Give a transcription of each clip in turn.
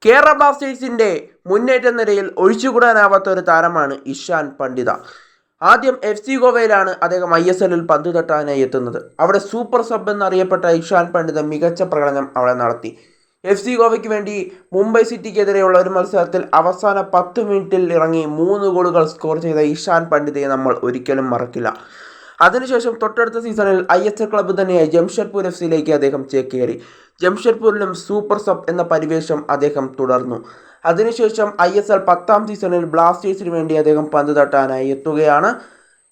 കേരള ബ്ലാസ്റ്റേഴ്സിന്റെ മുന്നേറ്റ നിരയിൽ ഒഴിച്ചുകൂടാനാവാത്ത ഒരു താരമാണ് ഇഷാൻ പണ്ഡിത. ആദ്യം FC ഗോവയിലാണ് അദ്ദേഹം ISLൽ പന്ത് തട്ടാനായി എത്തുന്നത്. അവിടെ സൂപ്പർ സബ് എന്നറിയപ്പെട്ട ഇഷാൻ പണ്ഡിത മികച്ച പ്രകടനം അവിടെ നടത്തി. FC ഗോവയ്ക്ക് വേണ്ടി മുംബൈ സിറ്റിക്കെതിരെയുള്ള ഒരു മത്സരത്തിൽ അവസാന 10 മിനിറ്റിൽ ഇറങ്ങി 3 ഗോളുകൾ സ്കോർ ചെയ്ത ഇഷാൻ പണ്ഡിതയെ നമ്മൾ ഒരിക്കലും മറക്കില്ല. അതിനുശേഷം തൊട്ടടുത്ത സീസണിൽ ISL ക്ലബ്ബ് തന്നെയായ ജംഷഡ്പൂർ FCയിലേക്ക് അദ്ദേഹം ചേക്കേറി. ജംഷഡ്പൂരിലും സൂപ്പർ സബ് എന്ന പരിവേഷം അദ്ദേഹം തുടർന്നു. അതിനുശേഷം ISL 10ാം സീസണിൽ ബ്ലാസ്റ്റേഴ്സിന് വേണ്ടി അദ്ദേഹം പന്ത് തട്ടാനായി എത്തുകയാണ്.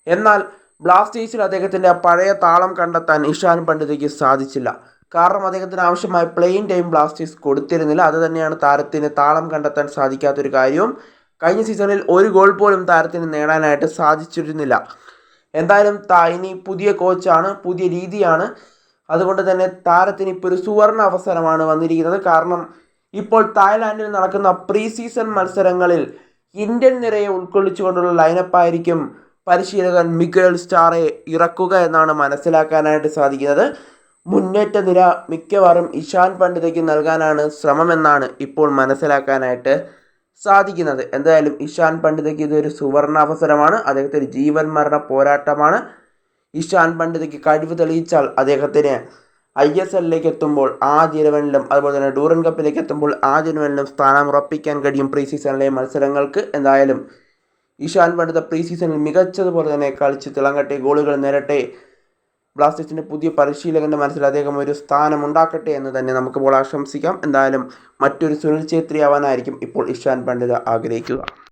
എന്നാൽ ബ്ലാസ്റ്റേഴ്സിൽ അദ്ദേഹത്തിൻ്റെ പഴയ താളം കണ്ടെത്താൻ ഇഷാൻ പണ്ഡിതയ്ക്ക് സാധിച്ചില്ല. കാരണം അദ്ദേഹത്തിന് ആവശ്യമായ പ്ലേയിങ് ടൈം ബ്ലാസ്റ്റേഴ്സ് കൊടുത്തിരുന്നില്ല. അത് തന്നെയാണ് താരത്തിന് താളം കണ്ടെത്താൻ സാധിക്കാത്തൊരു കാര്യവും. കഴിഞ്ഞ സീസണിൽ ഒരു ഗോൾ പോലും താരത്തിന് നേടാനായിട്ട് സാധിച്ചിരുന്നില്ല. എന്തായാലും ഇനി പുതിയ കോച്ചാണ്, പുതിയ രീതിയാണ്. അതുകൊണ്ട് തന്നെ താരത്തിന് ഇപ്പോൾ ഒരു സുവർണ അവസരമാണ് വന്നിരിക്കുന്നത്. കാരണം ഇപ്പോൾ തായ്ലാൻഡിൽ നടക്കുന്ന പ്രീ സീസൺ മത്സരങ്ങളിൽ ഇന്ത്യൻ നിരയെ ഉൾക്കൊള്ളിച്ചുകൊണ്ടുള്ള ലൈനപ്പായിരിക്കും പരിശീലകൻ മിഗേൽ സ്റ്റാറെ ഇറക്കുക എന്നാണ് മനസ്സിലാക്കാനായിട്ട് സാധിക്കുന്നത്. മുന്നേറ്റ നിര മിക്കവാറും ഇഷാൻ പണ്ഡിതയ്ക്ക് നൽകാനാണ് ശ്രമമെന്നാണ് ഇപ്പോൾ മനസ്സിലാക്കാനായിട്ട് സാധിക്കുന്നത്. എന്തായാലും ഇഷാൻ പണ്ഡിതയ്ക്ക് ഇതൊരു സുവർണ അവസരമാണ്. അദ്ദേഹത്തിന് ജീവൻ മരണ പോരാട്ടമാണ്. ഇഷാൻ പണ്ഡിതയ്ക്ക് കഴിവ് തെളിയിച്ചാൽ അദ്ദേഹത്തിന് ISLലേക്ക് എത്തുമ്പോൾ ആദ്യ 11ലും അതുപോലെ തന്നെ ഡൂറൻ കപ്പിലേക്ക് എത്തുമ്പോൾ ആദ്യ 11ലും സ്ഥാനം ഉറപ്പിക്കാൻ കഴിയും പ്രീ സീസണിലെ മത്സരങ്ങൾക്ക്. എന്തായാലും ഇഷാൻ പണ്ഡിത പ്രീ സീസണിൽ മികച്ചതുപോലെ തന്നെ കളിച്ച് തിളങ്ങട്ടെ, ഗോളുകൾ നേരട്ടെ. ബ്ലാസ്റ്റേഴ്സിൻ്റെ പുതിയ പരിശീലകൻ്റെ മനസ്സിൽ അദ്ദേഹം ഒരു സ്ഥാനം ഉണ്ടാക്കട്ടെ എന്ന് തന്നെ നമുക്കിപ്പോൾ ആശംസിക്കാം. എന്തായാലും മറ്റൊരു സുനിൽ ഛേത്രി ആവാനായിരിക്കും ഇപ്പോൾ ഇഷാൻ പണ്ഡിത ആഗ്രഹിക്കുക.